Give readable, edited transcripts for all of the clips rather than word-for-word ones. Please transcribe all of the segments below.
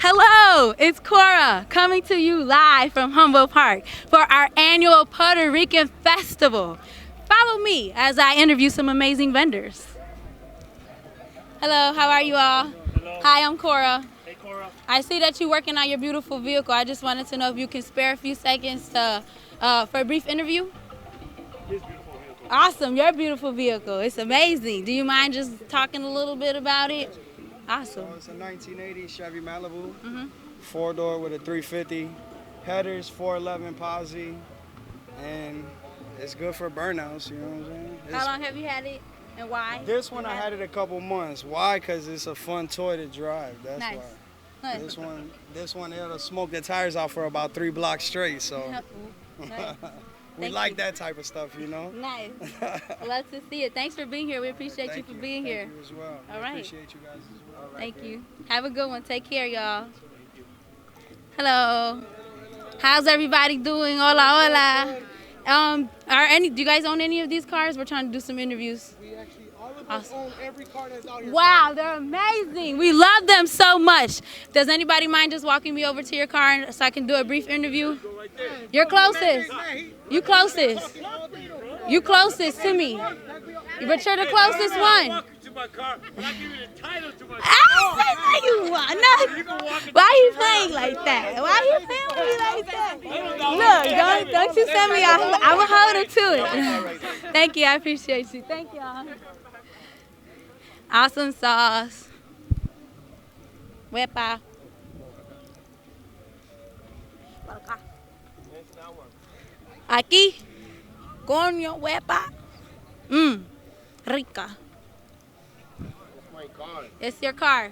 Hello, it's Cora coming to you live from Humboldt Park for our annual Puerto Rican festival. Follow me as I interview some amazing vendors. Hello, how are you all? Hello. Hi, I'm Cora. Hey, Cora. I see that you're working on your beautiful vehicle. I just wanted to know if you can spare a few seconds for a brief interview. His beautiful vehicle. Awesome, your beautiful vehicle. It's amazing. Do you mind just talking a little bit about it? Awesome. So it's a 1980 Chevy Malibu, four-door with a 350, headers, 411 posi, and it's good for burnouts, you know what I'm saying? How long have you had it and why? This one I had it a couple months. Why? Because it's a fun toy to drive, that's Nice. why. Nice. This one, it'll smoke the tires out for about 3 blocks straight, so Nice. we Thank like you. that type of stuff, you know? Nice. Love to see it. Thanks for being here. We appreciate you Thank for being here. Thank you as well. All We right. appreciate you guys as well. Thank you. Have a good one. Take care, y'all. Hello. How's everybody doing? Hola, hola. Do you guys own any of these cars? We're trying to do some interviews. We actually, all of us own every car that's out here. Wow, they're amazing. We love them so much. Does anybody mind just walking me over to your car so I can do a brief interview? You're closest. You closest. You closest to me. But you're the closest one. My car, but I give you the title to my car. Ah, you want Why are you playing like that? Why are you playing with me like that? Look, don't you send me off. I'm going to hold her to it. Thank you. I appreciate you. Thank y'all. Awesome sauce. Wepa. Aquí. Coño, wepa. Rica. My car. It's your car.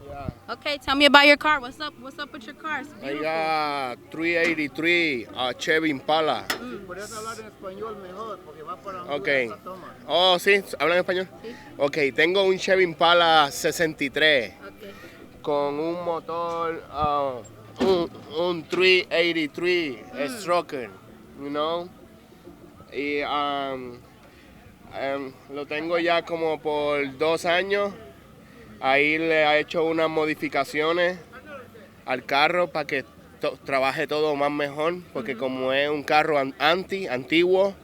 Yeah. Okay, tell me about your car. What's up with your car? It's I beautiful. got 383 Chevy Impala. Podrías hablar en español mejor porque va para Ok. esa toma. Oh, sí, ¿hablan español? Sí. Ok, tengo un Chevy Impala 63 Okay. con un motor, un 383 stroker, you know? Y lo tengo ya como por 2 años. Ahí le he hecho unas modificaciones al carro para que trabaje todo más mejor, porque como es un carro antiguo,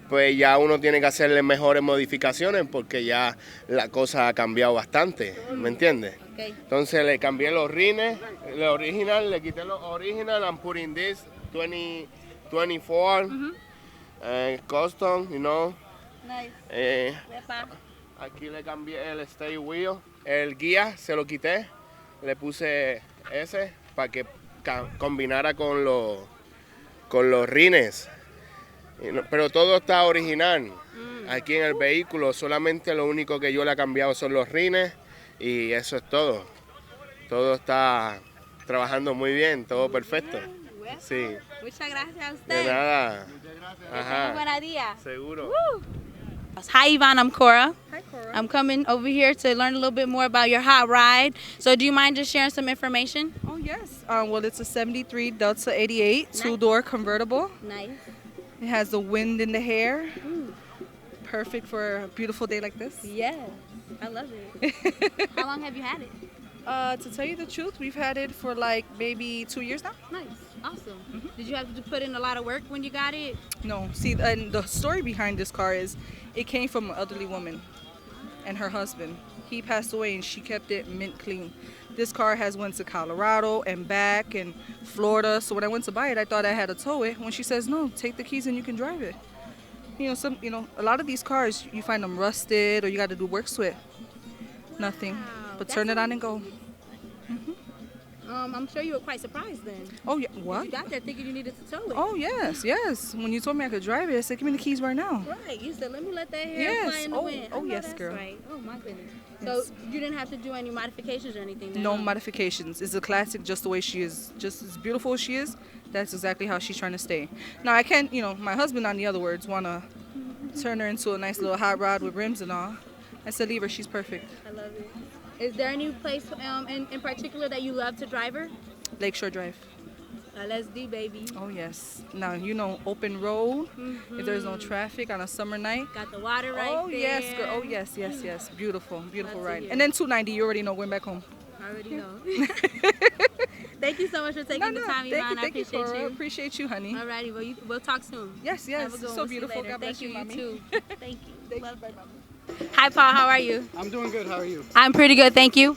pues ya uno tiene que hacerle mejores modificaciones porque ya la cosa ha cambiado bastante, ¿me entiendes? Okay. Entonces le cambié los rines, el original, le quité los original, I'm putting this 2024 custom, you know. Nice. Wepa. Aquí le cambié el stay wheel, el guía se lo quité, le puse ese para que combinara con los rines. Pero todo está original aquí en el vehículo, solamente lo único que yo le he cambiado son los rines y eso es todo. Todo está trabajando muy bien, todo perfecto. Sí. Muchas gracias a De usted. nada. Ajá. Buenos días. Seguro. Hi, Yvonne. I'm Cora. Hi, Cora. I'm coming over here to learn a little bit more about your hot ride. So do you mind just sharing some information? Oh, yes. Well, it's a 73 Delta 88 two-door convertible. Nice. It has the wind in the hair. Perfect for a beautiful day like this. Yeah, I love it. How long have you had it? To tell you the truth, we've had it for like maybe 2 years now. Nice. Awesome. Did you have to put in a lot of work when you got it? No, see, and the story behind this car is it came from an elderly woman and her husband. He passed away and she kept it mint clean. This car has went to Colorado and back and Florida. So when I went to buy it, I thought I had to tow it. When she says, no, take the keys and you can drive it. A lot of these cars, you find them rusted or you got to do work to it. Nothing. But turn it on and go. I'm sure you were quite surprised then. Oh, yeah. What? You got there thinking you needed to tow it. Oh, yes, yes. When you told me I could drive it, I said, give me the keys right now. Right. You said, let me let that hair Yes. fly in the Oh, wind. oh, I know yes, that's girl. Right. Oh, my goodness. Yes. So you didn't have to do any modifications or anything then? No huh? modifications. It's a classic just the way she is. Just as beautiful as she is, that's exactly how she's trying to stay. Now, I can't, my husband, on the other words, want to turn her into a nice little hot rod with rims and all. I said, leave her. She's perfect. I love it. Is there any place in particular that you love to drive her? Lakeshore Drive. Let's do, baby. Oh, yes. Now, open road. If there's no traffic on a summer night. Got the water right Oh, there. yes, girl. Oh, yes, yes, yes. Beautiful, beautiful Love to ride. hear And then 290, you already know, going back home. I already know. Thank you so much for taking the time, Yvonne. I Thank you, appreciate Cora. you. Appreciate you, honey. Alrighty, well, we'll talk soon. Yes, Have a yes. good one. So We'll see you beautiful. later. God bless Thank you, mommy. too. Thank you. Thank Love you. Bye, mommy. Hi, Paul. How are you? I'm doing good. How are you? I'm pretty good, thank you.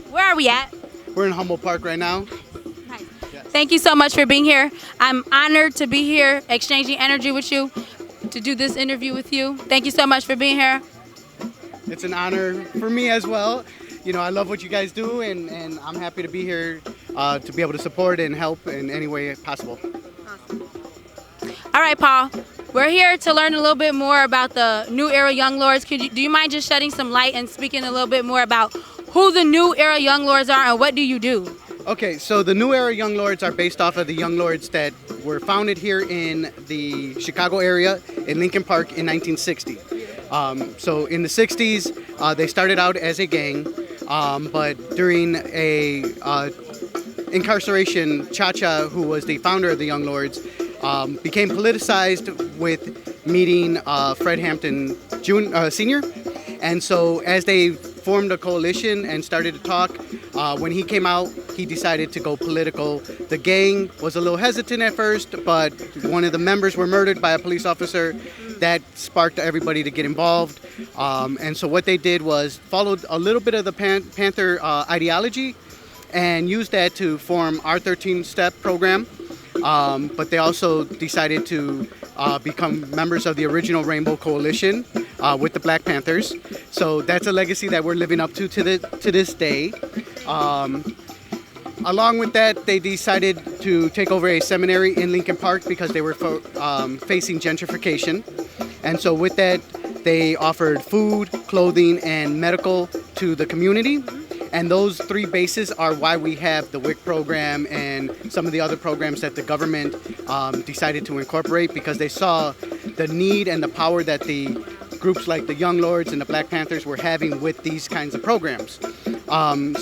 Where are we at? We're in Humboldt Park right now. Nice. Yes. Thank you so much for being here. I'm honored to be here, exchanging energy with you, to do this interview with you. Thank you so much for being here. It's an honor for me as well. You know, I love what you guys do, and I'm happy to be here to be able to support and help in any way possible. All right, Paul. We're here to learn a little bit more about the New Era Young Lords. Do you mind just shedding some light and speaking a little bit more about who the New Era Young Lords are and what do you do? Okay, so the New Era Young Lords are based off of the Young Lords that were founded here in the Chicago area in Lincoln Park in 1960. So in the 60s, they started out as a gang, but during a incarceration, Cha-Cha, who was the founder of the Young Lords, became politicized with meeting Fred Hampton Sr. And so as they formed a coalition and started to talk, when he came out, he decided to go political. The gang was a little hesitant at first, but one of the members were murdered by a police officer. That sparked everybody to get involved. And so what they did was followed a little bit of the Panther ideology and used that to form our 13-step program. But they also decided to become members of the original Rainbow Coalition with the Black Panthers. So that's a legacy that we're living up to this day. Along with that, they decided to take over a seminary in Lincoln Park because they were facing gentrification. And so with that, they offered food, clothing, and medical to the community. And those three bases are why we have the WIC program and some of the other programs that the government decided to incorporate, because they saw the need and the power that the groups like the Young Lords and the Black Panthers were having with these kinds of programs.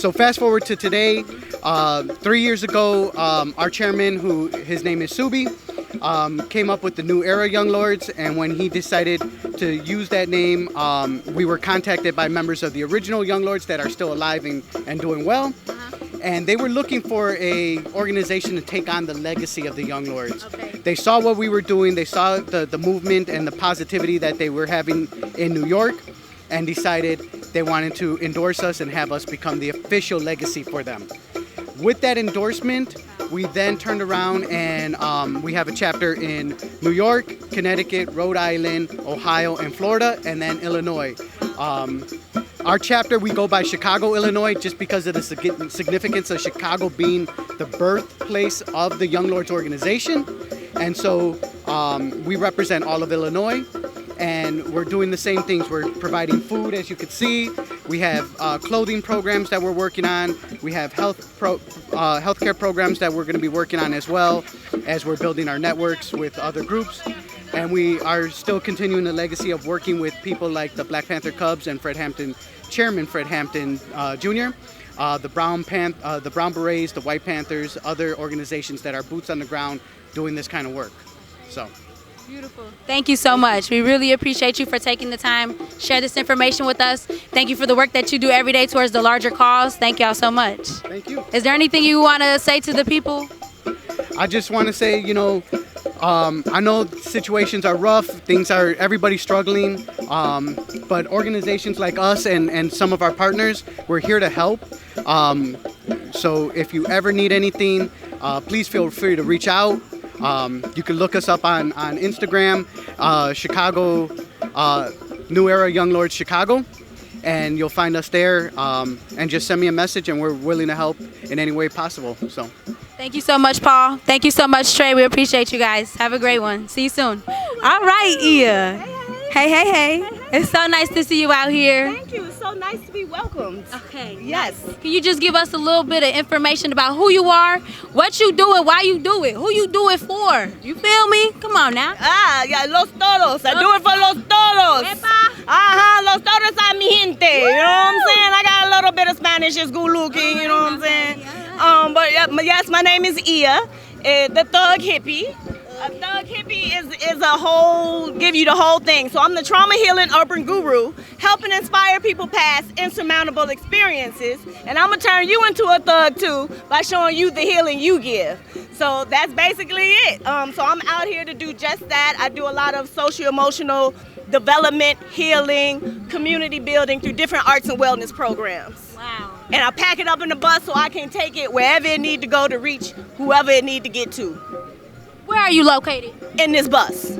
So fast forward to today, 3 years ago, our chairman, who his name is Sebi, came up with the New Era Young Lords, and when he decided to use that name, we were contacted by members of the original Young Lords that are still alive and doing well. And they were looking for a organization to take on the legacy of the Young Lords. Okay. They saw what we were doing, they saw the movement and the positivity that they were having in New York, and decided they wanted to endorse us and have us become the official legacy for them. With that endorsement, we then turned around and we have a chapter in New York, Connecticut, Rhode Island, Ohio, and Florida, and then Illinois. Our chapter, we go by Chicago, Illinois, just because of the significance of Chicago being the birthplace of the Young Lords organization. And so we represent all of Illinois, and we're doing the same things. We're providing food, as you can see. We have clothing programs that we're working on. We have healthcare programs that we're going to be working on as well, as we're building our networks with other groups. And we are still continuing the legacy of working with people like the Black Panther Cubs and Chairman Fred Hampton Jr., the Brown Berets, the White Panthers, other organizations that are boots on the ground doing this kind of work. So. Beautiful. Thank you so much. We really appreciate you for taking the time, share this information with us. Thank you for the work that you do every day towards the larger cause. Thank y'all so much. Thank you. Is there anything you want to say to the people? I just want to say, I know situations are rough, everybody's struggling, but organizations like us and some of our partners, we're here to help. So if you ever need anything, please feel free to reach out. You can look us up on Instagram, Chicago, New Era Young Lords Chicago, and you'll find us there, and just send me a message and we're willing to help in any way possible. So. Thank you so much, Paul. Thank you so much, Trey. We appreciate you guys. Have a great one. See you soon. All right, Ia. Hey. It's so nice to see you out here. Thank you. It's so nice to be welcomed. Okay. Yes. Can you just give us a little bit of information about who you are, what you do, and why you do it? Who you do it for? You feel me? Come on now. Yeah, los toros. I do it for los toros. Epa. Los toros are mi gente. You know what I'm saying? I got a little bit of Spanish, it's good looking, you know what I'm saying? But yes, my name is Ia, the Thug Hippie. A Thug Hippie is a whole, give you the whole thing. So I'm the trauma healing urban guru, helping inspire people past insurmountable experiences. And I'm gonna turn you into a thug too by showing you the healing you give. So that's basically it. So I'm out here to do just that. I do a lot of socio-emotional development, healing, community building through different arts and wellness programs. Wow. And I pack it up in the bus so I can take it wherever it need to go to reach whoever it need to get to. Where are you located? In this bus.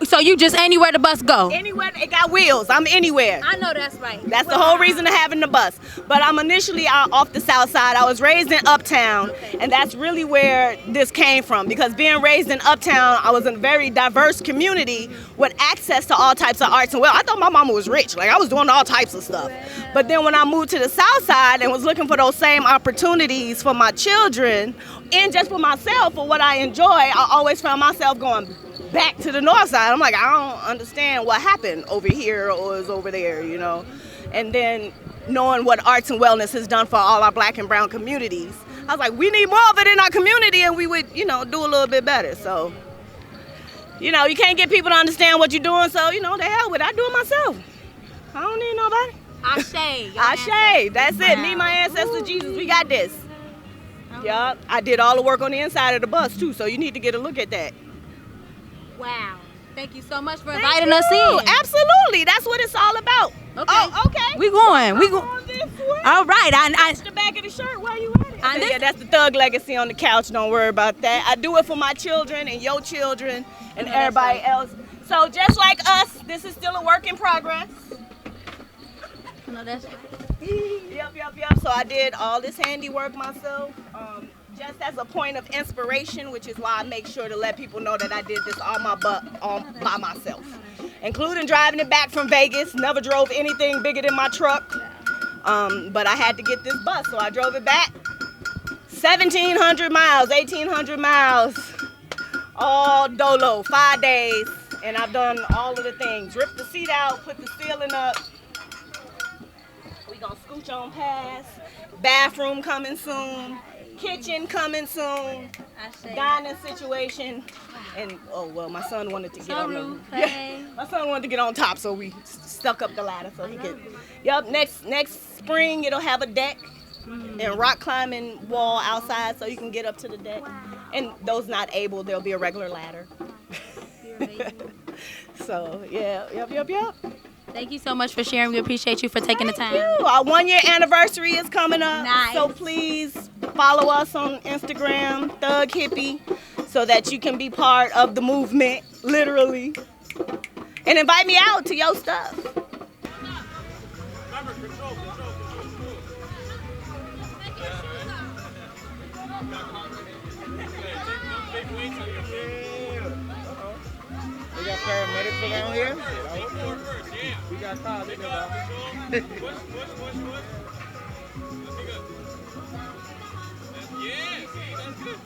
So you just anywhere the bus go? Anywhere, it got wheels. I'm anywhere. I know that's right. That's the whole reason of having the bus. But I'm initially out off the south side. I was raised in Uptown, and that's really where this came from. Because being raised in Uptown, I was in a very diverse community with access to all types of arts and well. I thought my mama was rich. Like I was doing all types of stuff. But then when I moved to the south side and was looking for those same opportunities for my children and just for myself, for what I enjoy, I always found myself going back to the north side. I'm like, I don't understand what happened over here or is over there, you know. And then knowing what arts and wellness has done for all our black and brown communities, I was like, we need more of it in our community and we would, you know, do a little bit better. So, you know, you can't get people to understand what you're doing, so, you know, the hell with it. I do it myself. I don't need nobody. Ashe. Ashe, that's it. Me, my ancestor, Jesus, we got this. Yup, I did all the work on the inside of the bus too, so you need to get a look at that. Wow. Thank you so much for inviting us in. Absolutely. That's what it's all about. Okay. Oh, okay. We going. All right. I the back of the shirt. Where you at it? Yeah, that's the thug legacy on the couch. Don't worry about that. I do it for my children and your children and everybody else. So just like us, this is still a work in progress. No, that's right. Yep. So I did all this handiwork myself. Just as a point of inspiration, which is why I make sure to let people know that I did this all by myself, including driving it back from Vegas. Never drove anything bigger than my truck, but I had to get this bus, so I drove it back 1,700 miles, 1,800 miles, all dolo, 5 days, and I've done all of the things. Ripped the seat out, put the ceiling up. We gonna scooch on past. Bathroom coming soon. Kitchen coming soon. Dining situation. And oh well, my son wanted to get on the my son wanted to get on top, so we stuck up the ladder so he could. Yep, next spring it'll have a deck and rock climbing wall outside so you can get up to the deck. And those not able, there'll be a regular ladder. So yeah, yep. Thank you so much for sharing. We appreciate you for taking the time. Our 1 year anniversary is coming up. Nice. So please follow us on Instagram, Thug Hippie, so that you can be part of the movement, literally. And invite me out to your stuff. We got paramedics around here. We got cars in there. Yeah, see, that's good.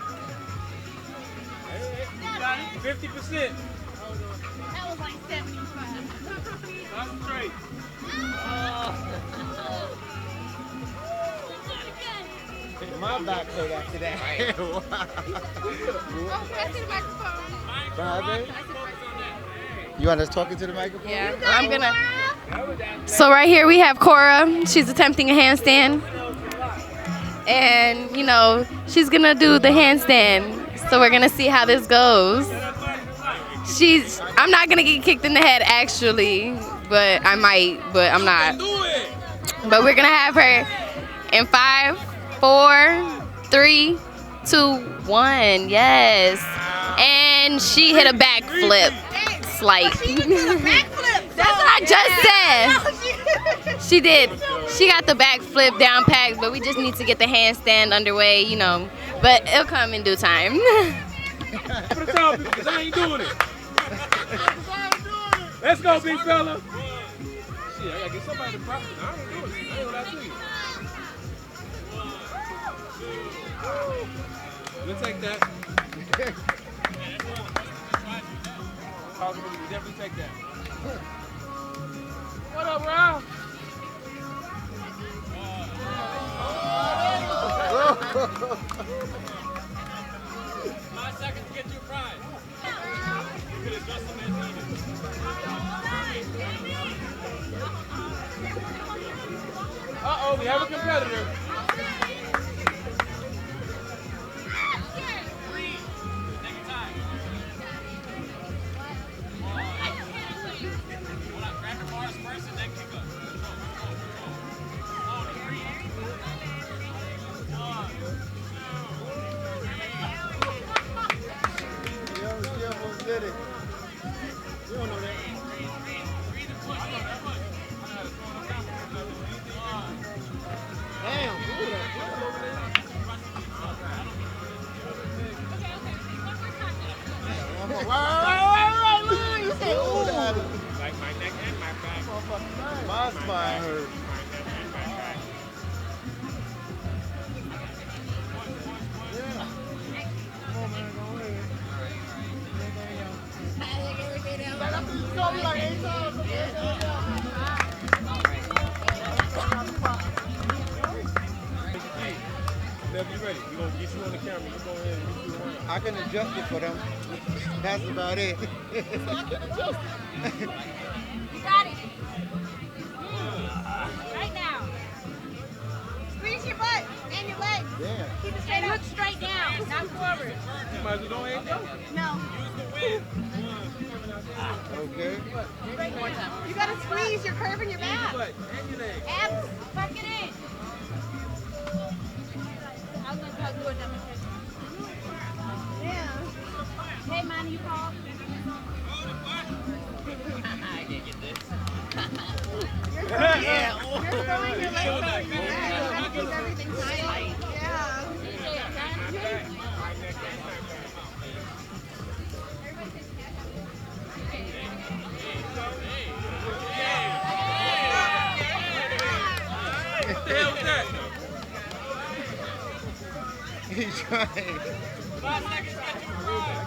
50%. That was like 75. Concentrate. My back hurt after that. Oh, can I see the microphone? Brother? You want us talking to the microphone? Yeah, I'm gonna. So right here we have Cora. She's attempting a handstand. And, you know, she's gonna do the handstand. So we're gonna see how this goes. I'm not gonna get kicked in the head actually, but I might, but I'm not. But we're gonna have her in 5, 4, 3, 2, 1. Yes. And she hit a backflip. Slight. That's what I just said. She did. She got the backflip down packed, but we just need to get the handstand underway, you know. But it'll come in due time. For the tall people, because I ain't doing it. Let's go, big fella. Shit, I gotta get somebody to practice. I ain't doing it. I ain't what I see. We'll take that. We definitely take that. What up, Ralph? 5 seconds to get you a prize. Uh-oh, we have a competitor. My spine hurt. Whenever you're ready, we're going to get you on the camera. You go ahead and get you one. I can adjust it for them. That's about it. You got it. Right now. Squeeze your butt and your legs. Yeah. Keep it straight up. Look straight down, not forward. You might as well go ahead and go. No. Okay. You gotta squeeze your curve in your back. And your legs. Abs, tuck it in. I was gonna try to do a demonstration. Yeah. Hey, man, you call? I can't get this. You're throwing your legs over your back. That keeps everything tight. Yeah. What the hell was that? He's trying. 5 seconds, got you wrong.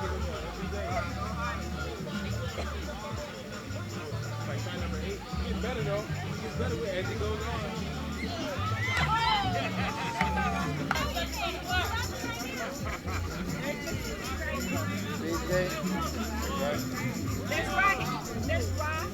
Like try number 8. It gets better though. It gets better as it goes on. DJ. Let's rock it. Let's rock.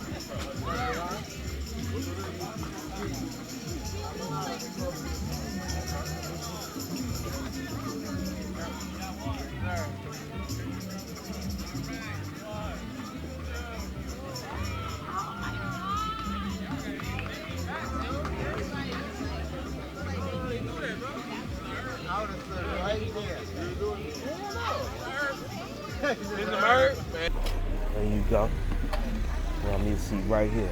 Right there. In the merge, man. There you go. Well, I need a seat right here.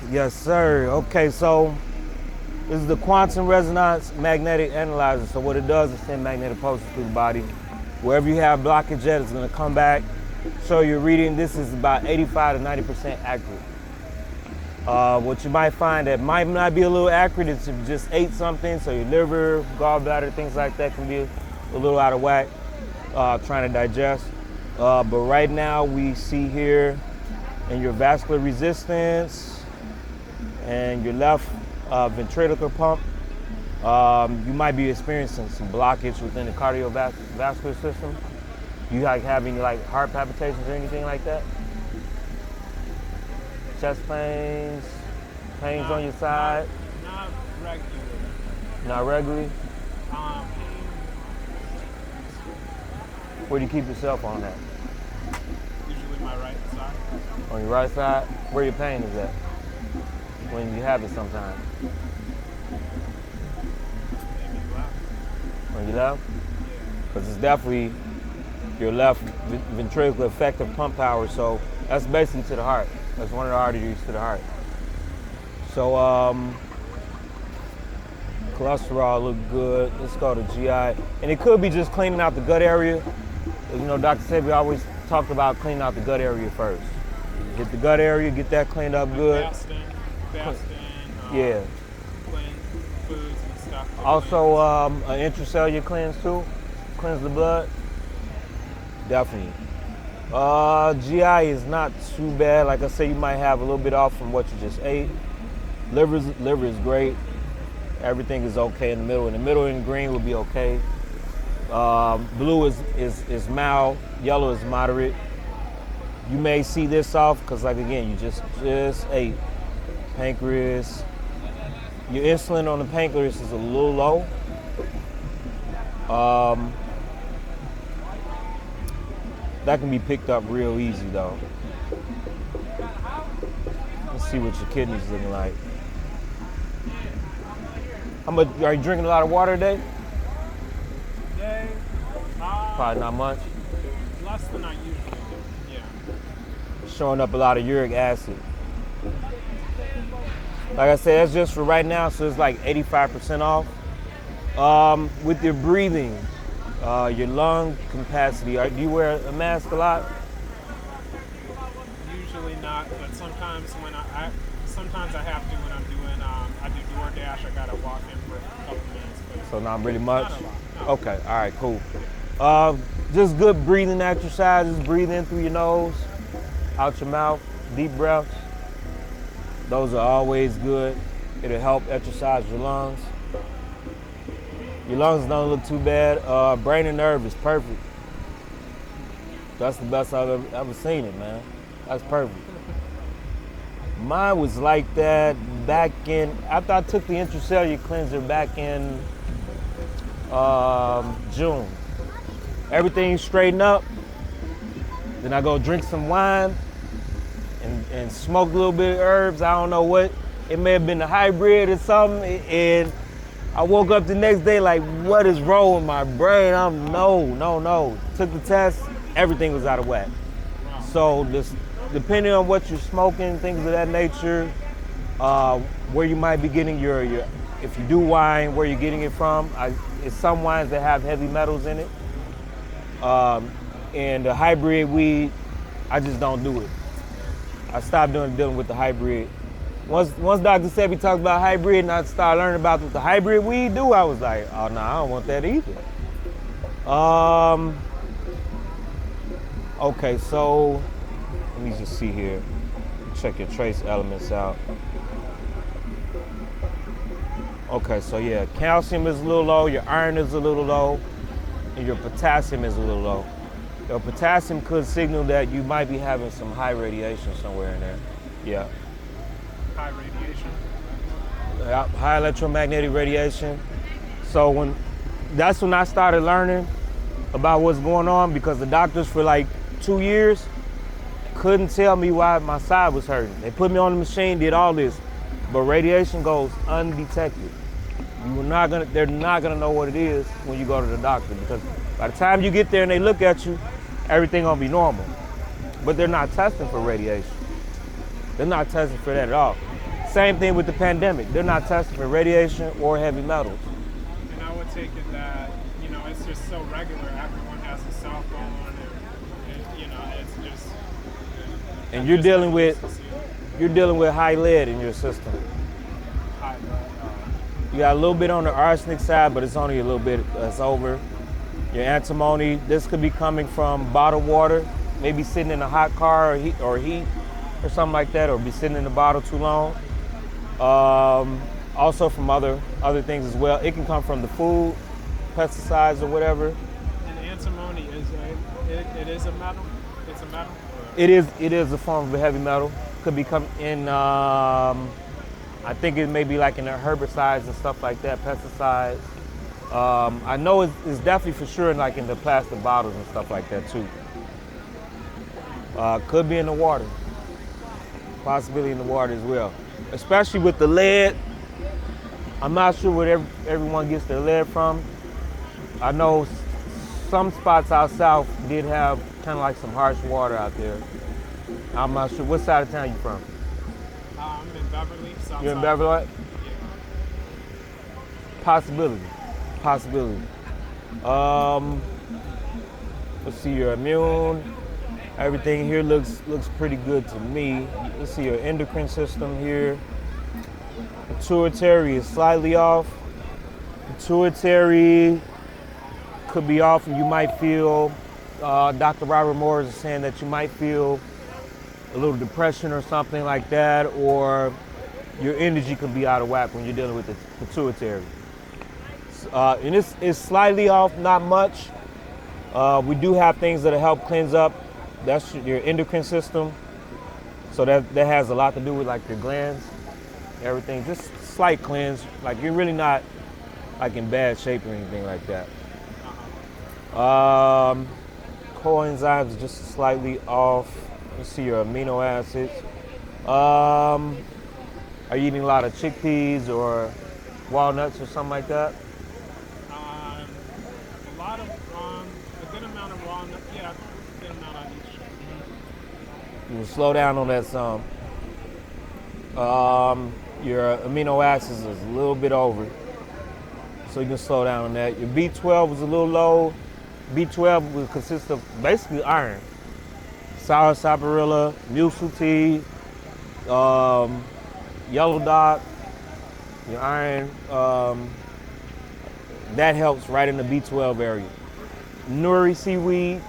Yes, sir. Okay, so this is the quantum resonance magnetic analyzer. So what it does is send magnetic pulses through the body. Wherever you have blockage at, it's gonna come back, show your reading. This is about 85 to 90% accurate. What you might find that might not be a little accurate is if you just ate something, so your liver, gallbladder, things like that can be a little out of whack, trying to digest. But right now we see here in your vascular resistance and your left ventricular pump, you might be experiencing some blockage within the cardiovascular system. You like having like heart palpitations or anything like that? Chest pains, pains on your side? Not regularly. Not regularly? Where do you keep yourself on that? Usually my right side. On your right side? Where your pain is at? When you have it sometimes? On your left? Because it's definitely your left ventricular effective pump power, so that's basically to the heart. That's one of the arteries to the heart. So cholesterol look good. Let's go to GI. And it could be just cleaning out the gut area. You know, Dr. Sebi always talked about cleaning out the gut area first. Get the gut area, get that cleaned up good. Fasting, yeah. cleanse foods and stuff. Also, an intracellular cleanse too. Cleanse the blood. Definitely. GI is not too bad. Like I say, you might have a little bit off from what you just ate. Liver is great. Everything is okay in the middle. In the middle in green will be okay. Blue is mild, yellow is moderate. You may see this off because, like, again, you just ate. Pancreas. Your insulin on the pancreas is a little low. That can be picked up real easy, though. Let's see what your kidneys looking like. How much, are you drinking a lot of water today? Today, Probably not much. less than I usually do. Yeah. Showing up a lot of uric acid. Like I said, that's just for right now, so it's like 85% off. With your breathing, your lung capacity, do you wear a mask a lot? Usually not, but sometimes when sometimes I have to when I'm doing, I do DoorDash, I gotta walk in for a couple minutes. But So not really much? Not a lot, no. Okay, all right, cool. Just good breathing exercises. Breathe in through your nose, out your mouth, deep breaths. Those are always good. It'll help exercise your lungs. Your lungs don't look too bad. Brain and nerve is perfect. That's the best I've ever seen it, man. That's perfect. Mine was like that back in, after I took the intracellular cleanser back in June. Everything straightened up. Then I go drink some wine and smoke a little bit of herbs. I don't know what. It may have been a hybrid or something. And I woke up the next day like, what is wrong with my brain? No. Took the test, everything was out of whack. So this, depending on what you're smoking, things of that nature, where you might be getting your if you do wine, where you're getting it from. It's some wines that have heavy metals in it. And the hybrid weed, I just don't do it. I stopped dealing with the hybrid. Once Dr. Sebi talked about hybrid and I started learning about what the hybrid weed do, I was like, oh no, I don't want that either. Okay, so let me just see here. Check your trace elements out. Okay, so yeah, calcium is a little low, your iron is a little low, and your potassium is a little low. Your potassium could signal that you might be having some high radiation somewhere in there. Yeah. high radiation. High electromagnetic radiation. So that's when I started learning about what's going on, because the doctors for like 2 years couldn't tell me why my side was hurting. They put me on the machine, did all this, but radiation goes undetected. They're not gonna know what it is when you go to the doctor, because by the time you get there and they look at you, everything gonna be normal. But they're not testing for radiation. They're not testing for that at all. Same thing with the pandemic. They're not testing for radiation or heavy metals. And I would take it that, it's just so regular. Everyone has a cell phone and it's just. And you're dealing with high lead in your system. High lead. You got a little bit on the arsenic side, but it's only a little bit that's over. Your antimony, this could be coming from bottled water, maybe sitting in a hot car or heat or something like that, or be sitting in the bottle too long. Also from other things as well. It can come from the food, pesticides or whatever. And antimony it is a metal? It's a metal? It is a form of a heavy metal. Could be come in, I think it may be like in the herbicides and stuff like that, pesticides. I know it's definitely for sure like in the plastic bottles and stuff like that too. Could be in the water. Possibility in the water as well. Especially with the lead. I'm not sure where everyone gets their lead from. I know some spots out south did have kind of like some harsh water out there. I'm not sure. What side of town you from? I'm in Beverly, South You're in Side. Beverly? Yeah. Possibility. Let's see, your immune. Everything here looks pretty good to me. Let's see your endocrine system here. Pituitary is slightly off. Pituitary could be off, and you might feel, Dr. Robert Morris is saying that you might feel a little depression or something like that, or your energy can be out of whack when you're dealing with the pituitary. And it's slightly off, not much. We do have things that'll help cleanse up. That's your endocrine system. So that has a lot to do with like your glands, everything. Just slight cleanse. Like you're really not like in bad shape or anything like that. Coenzymes are just slightly off. Let's see your amino acids. Are you eating a lot of chickpeas or walnuts or something like that? A good amount of walnuts. Yeah, a good amount of each. You will slow down on that some. Your amino acids is a little bit over, so you can slow down on that. Your B12 is a little low. B12 will consist of basically iron. Sour sapirilla, musil tea, yellow dot, your iron. That helps right in the B12 area. Nuri seaweed,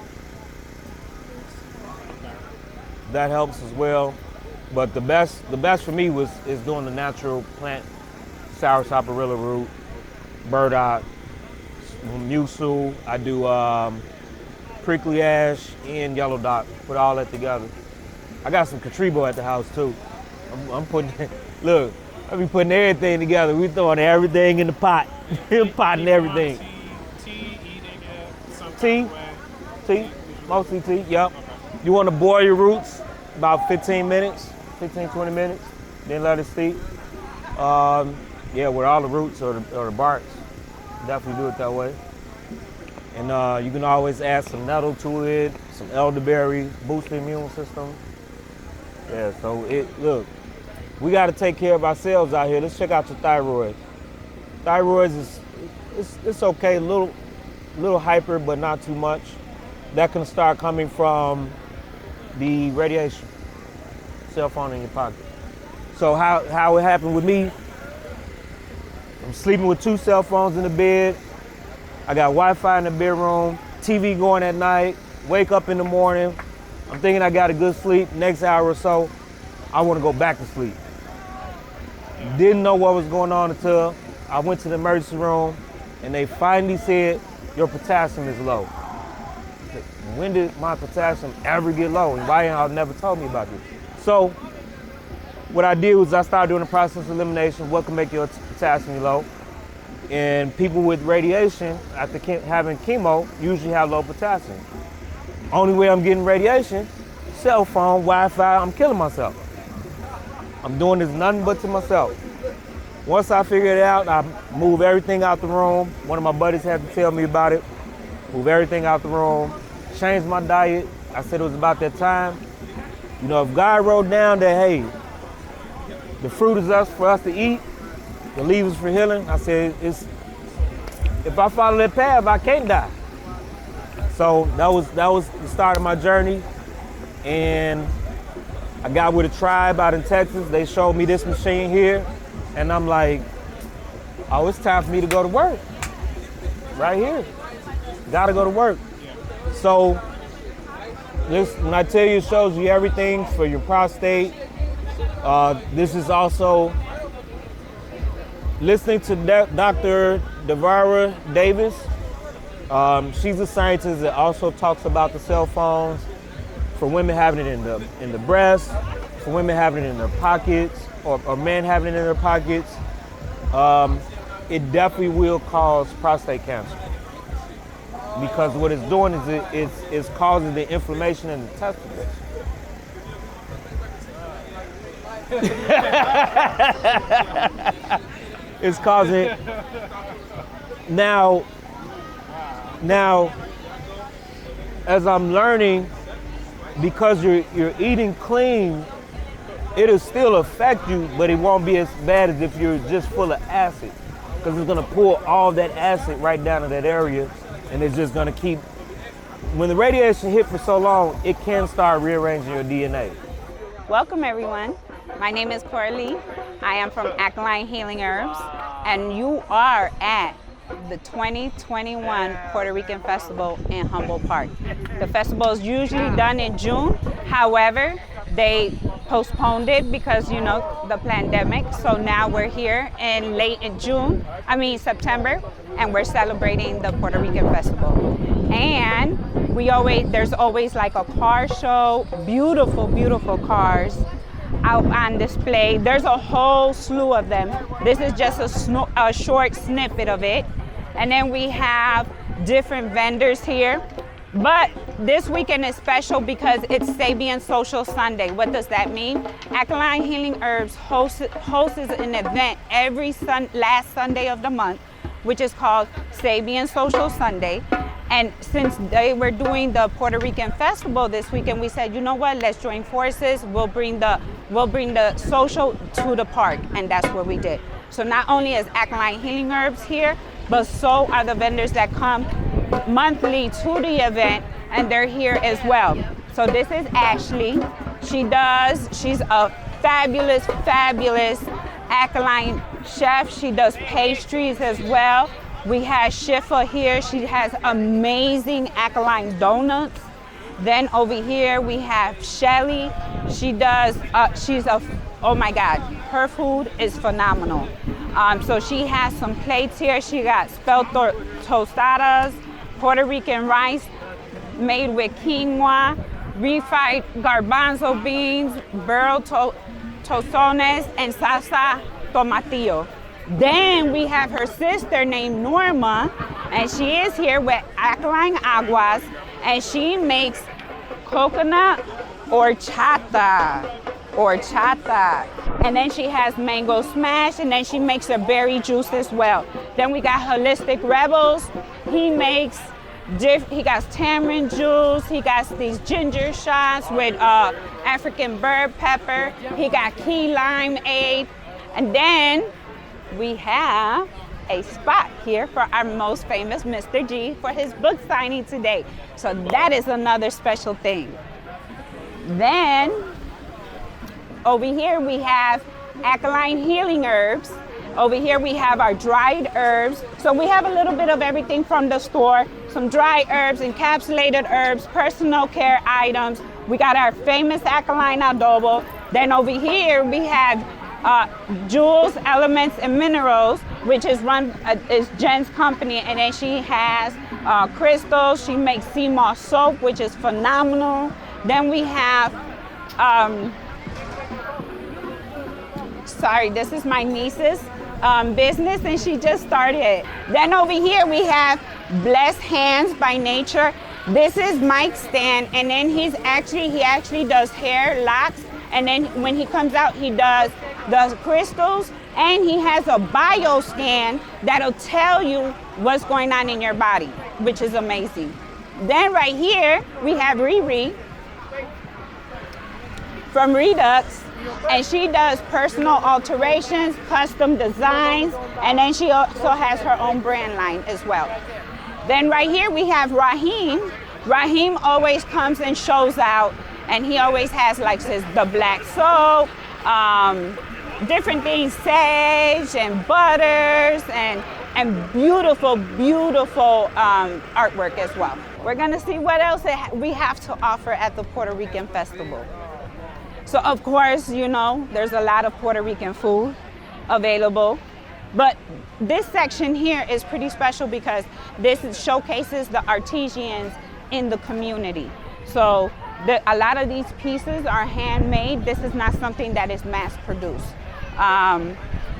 that helps as well. But the best for me is doing the natural plant sour sapirilla root, burdock, musil. I do prickly ash and yellow dot. Put all that together. I got some Catribo at the house too. I'm putting, look, I be putting everything together. We throwing everything in the pot, potting everything. Tea, mostly tea. Yep. You want to boil your roots about 15 minutes, 20 minutes, then let it steep. Yeah, with all the roots or the barks, definitely do it that way. And you can always add some nettle to it, some elderberry, boost the immune system. Yeah, so look, we got to take care of ourselves out here. Let's check out your thyroid. Thyroid it's okay, a little hyper, but not too much. That can start coming from the radiation, cell phone in your pocket. So how it happened with me, I'm sleeping with 2 cell phones in the bed. I got Wi-Fi in the bedroom, TV going at night, wake up in the morning. I'm thinking I got a good sleep. Next hour or so, I want to go back to sleep. Didn't know what was going on until I went to the emergency room and they finally said, your potassium is low. I said, when did my potassium ever get low? And why y'all never told me about this? So what I did was I started doing a process elimination, what can make your potassium low. And people with radiation, after having chemo, usually have low potassium. Only way I'm getting radiation, cell phone, Wi-Fi, I'm killing myself. I'm doing this nothing but to myself. Once I figured it out, I moved everything out the room. One of my buddies had to tell me about it. Move everything out the room, changed my diet. I said it was about that time. You know, if God wrote down that, hey, the fruit is for us to eat, the leaves is for healing, I said, if I follow that path, I can't die. So that was the start of my journey. And I got with a tribe out in Texas. They showed me this machine here. And I'm like, oh, it's time for me to go to work. Right here. Gotta go to work. So when I tell you it shows you everything for your prostate, this is also listening to Dr. Devara Davis. She's a scientist that also talks about the cell phones for women having it in the breast, for women having it in their pockets, or men having it in their pockets. It definitely will cause prostate cancer because what it's doing is it's causing the inflammation in the testicles. It's causing now as I'm learning, because you're eating clean, it'll still affect you, but it won't be as bad as if you're just full of acid, because it's gonna pull all that acid right down to that area, and it's just gonna keep, when the radiation hit for so long, it can start rearranging your DNA. Welcome everyone. My name is Coralie. I am from Alkaline Healing Herbs, and you are at the 2021 Puerto Rican Festival in Humboldt Park. The festival is usually done in June. However, they postponed it because, you know, the pandemic. So now we're here in September, and we're celebrating the Puerto Rican Festival. And there's always like a car show, beautiful, beautiful cars out on display. There's a whole slew of them. This is just a short snippet of it. And then we have different vendors here. But this weekend is special because it's Sebian Social Sunday. What does that mean? Alkaline Healing Herbs hosts an event every last Sunday of the month, which is called Sebian Social Sunday. And since they were doing the Puerto Rican Festival this weekend, we said, you know what, let's join forces. We'll bring the social to the park, and that's what we did. So not only is Alkaline Healing Herbs here, but so are the vendors that come monthly to the event, and they're here as well. So this is Ashley. She's a fabulous, fabulous Alkaline chef. She does pastries as well. We have Shifa here. She has amazing Alkaline donuts. Then over here we have Shelly. Oh my God, her food is phenomenal. So she has some plates here. She got spelt tostadas, Puerto Rican rice made with quinoa, refried garbanzo beans, burro tostones, and salsa tomatillo. Then we have her sister named Norma, and she is here with Alkaline Aguas, and she makes coconut horchata. And then she has mango smash, and then she makes a berry juice as well. Then we got Holistic Rebels. He got tamarind juice. He got these ginger shots with African bird pepper. He got key limeade. And then we have a spot here for our most famous Mr.G for his book signing today. So that is another special thing. Then over here we have Alkaline Healing Herbs. Over here we have our dried herbs. So we have a little bit of everything from the store. Some dried herbs, encapsulated herbs, personal care items. We got our famous Alkaline adobo. Then over here we have Jewels, Elements, and Minerals, which is Jen's company. And then she has crystals. She makes sea moss soap, which is phenomenal. Then we have, this is my niece's business, and she just started it. Then over here we have Blessed Hands by Nature. This is Mike's stand, and then he actually does hair locks, and then when he comes out, he does the crystals, and he has a bio scan that'll tell you what's going on in your body, which is amazing. Then right here we have Riri from Redux, and she does personal alterations, custom designs, and then she also has her own brand line as well. Then right here we have Raheem. Raheem always comes and shows out, and he always has like the black soap, different things, sage and butters, and beautiful, beautiful artwork as well. We're gonna see what else we have to offer at the Puerto Rican Festival. So of course, you know, there's a lot of Puerto Rican food available, but this section here is pretty special because this showcases the artisans in the community. So a lot of these pieces are handmade. This is not something that is mass produced.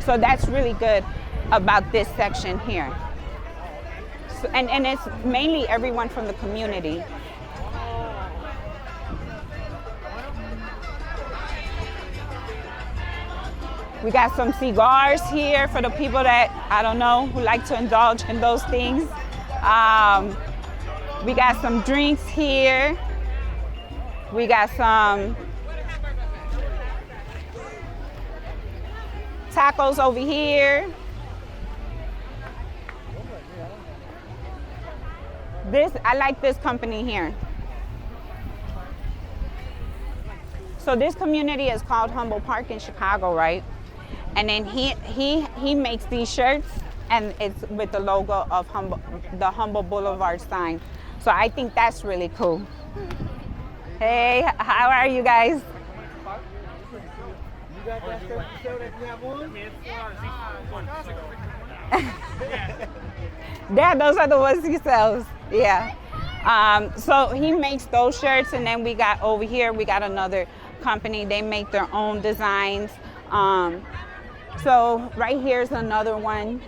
So that's really good about this section here. So, and it's mainly everyone from the community. We got some cigars here for the people that, I don't know, who like to indulge in those things. We got some drinks here. We got some tacos over here. I like this company here. So this community is called Humboldt Park in Chicago, right? And then he makes these shirts, and it's with the logo of the Humboldt Boulevard sign. So I think that's really cool. Hey, how are you guys? got that stuff to sell that you have on? Yeah, those are the ones he sells. Yeah. So he makes those shirts, and then we got over here, we got another company. They make their own designs. So right here's another one.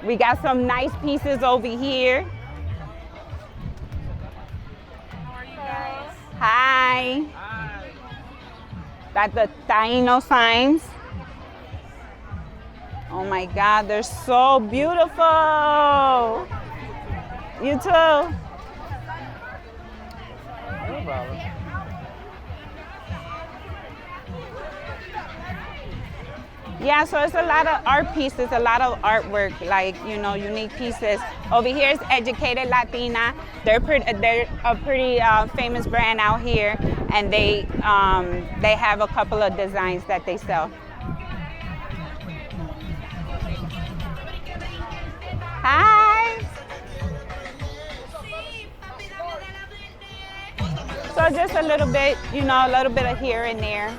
We got some nice pieces over here. How are you guys? Hi. Got the Taino signs. Oh my God, they're so beautiful. You too. No problem. Yeah, so it's a lot of art pieces, a lot of artwork, like, you know, unique pieces. Over here is Educated Latina. They're a pretty famous brand out here, and they have a couple of designs that they sell. Hi. So just a little bit, you know, a little bit of here and there.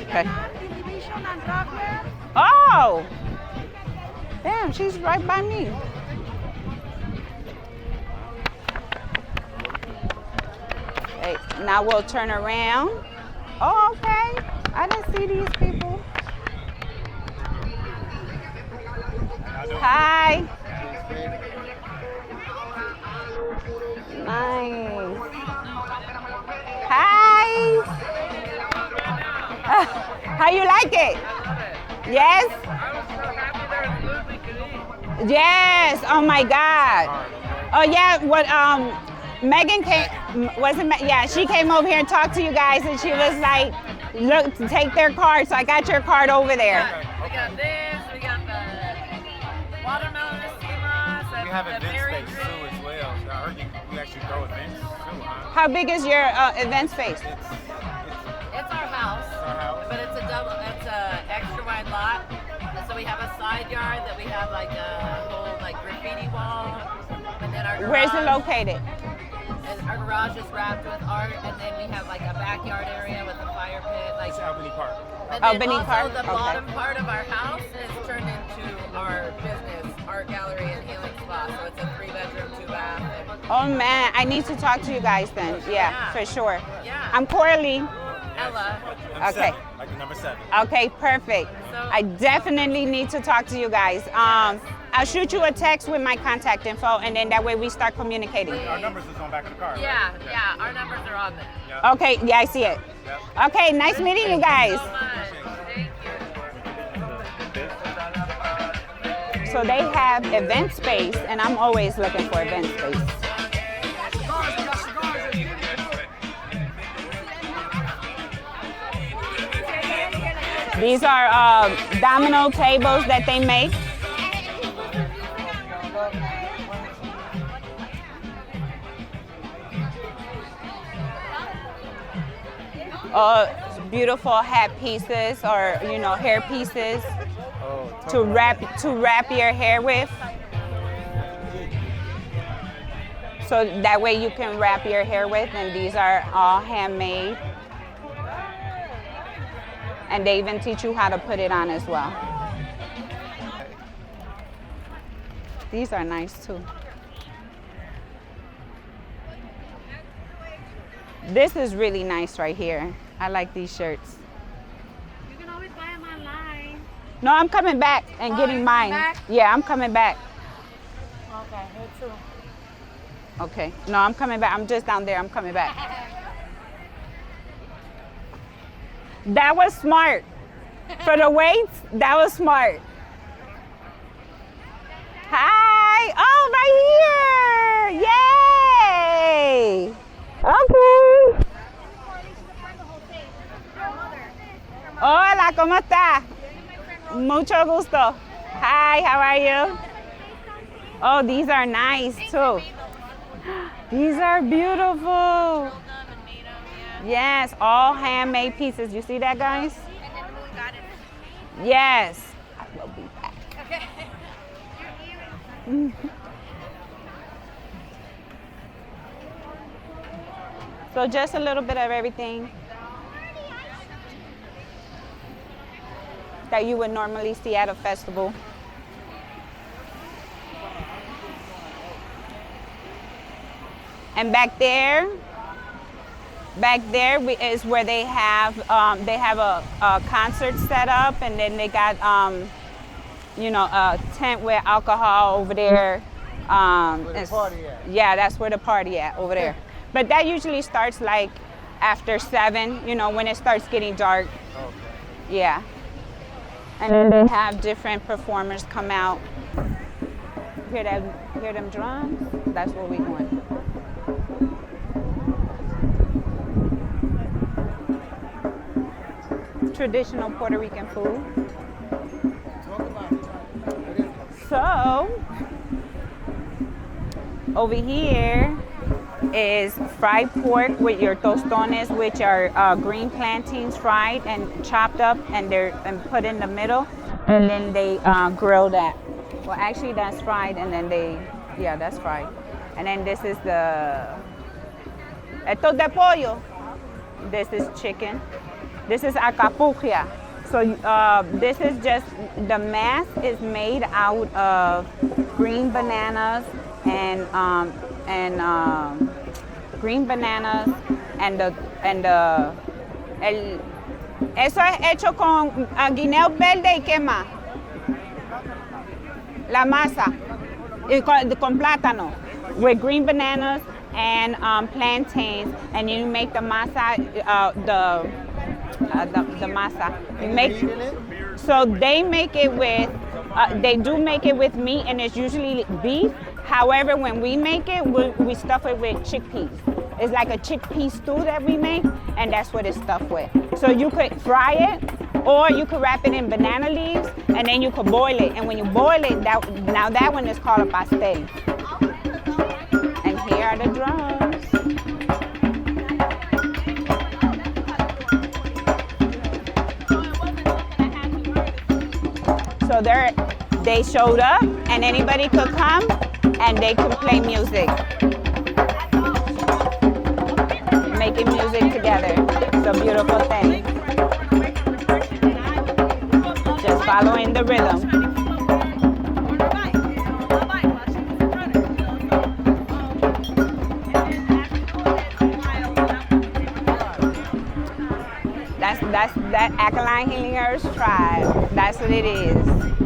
Okay. Oh! Damn, she's right by me. Hey, now we'll turn around. Oh, okay. I didn't see these people. Hi. Nice. Hi. How you like it? Yes? Yes. Oh my God. Oh yeah. What? Megan came. Wasn't? Yeah. She came over here and talked to you guys, and she was like, "Look, take their card." So I got your card over there. We got this. We got the watermelon esquimas. We have event space too as well. So I heard you actually throw events too, huh? How big is your event space? It's our house, but it's a extra wide lot. And so we have a side yard that we have like a whole like graffiti wall, and then our garage. Where's it located? And our garage is wrapped with art, and then we have like a backyard area with a fire pit. Like Albany Park. And then Albany also Park? the Okay. bottom part of our house is turned into our business, art gallery and healing spa. So it's a 3-bedroom, 2-bath. Oh man, I need to talk to you guys then. Yeah, for sure. Yeah. I'm Coralie. Ella. Okay. Like the number 7. Okay, perfect. I definitely need to talk to you guys. I'll shoot you a text with my contact info, and then that way we start communicating. Our numbers is on back of the card. Yeah, yeah, our numbers are on there. Okay, yeah, I see it. Okay, nice meeting you guys. So they have event space, and I'm always looking for event space. These are domino tables that they make. Beautiful hat pieces, or you know, hair pieces to wrap your hair with. So that way you can wrap your hair with, and these are all handmade. And they even teach you how to put it on as well. These are nice too. This is really nice right here. I like these shirts. You can always buy them online. No, I'm coming back and getting mine. back? Yeah, I'm coming back. Okay, here too. Okay. No, I'm coming back. I'm just down there. I'm coming back. That was smart. For the weights, that was smart. Hi. Oh, right here. Yay. Okay. Hola, ¿cómo está? Mucho gusto. Hi, how are you? Oh, these are nice too. These are beautiful. Yes, all handmade pieces. You see that, guys? Yes. I will be back. So just a little bit of everything that you would normally see at a festival. And back there is where they have a concert set up, and then they got a tent with alcohol over there. Where the party at? Yeah, that's where the party at over there. But that usually starts like after 7, when it starts getting dark. Okay. Yeah. And then they have different performers come out. Hear them drums? That's where we going. Traditional Puerto Rican food. So, over here is fried pork with your tostones, which are green plantains fried and chopped up, and they're put in the middle, and then they grill that. Well, actually, that's fried, and then that's fried. And then this is esto de pollo. This is chicken. This is acapulquia. So this is just, the mass is made out of green bananas and eso es hecho con guineo verde y qué más. La masa con plátano with green bananas and plantains, and you make the masa the masa. So they make it with, they do make it with meat, and it's usually beef. However, when we make it, we stuff it with chickpeas. It's like a chickpea stew that we make, and that's what it's stuffed with. So you could fry it, or you could wrap it in banana leaves, and then you could boil it. And when you boil it, now that one is called a pastel. And here are the drums. So they showed up, and anybody could come, and they could play music. Making music together. It's a beautiful thing. Just following the rhythm. That's that Alkaline Healing Herbs tribe. That's what it is.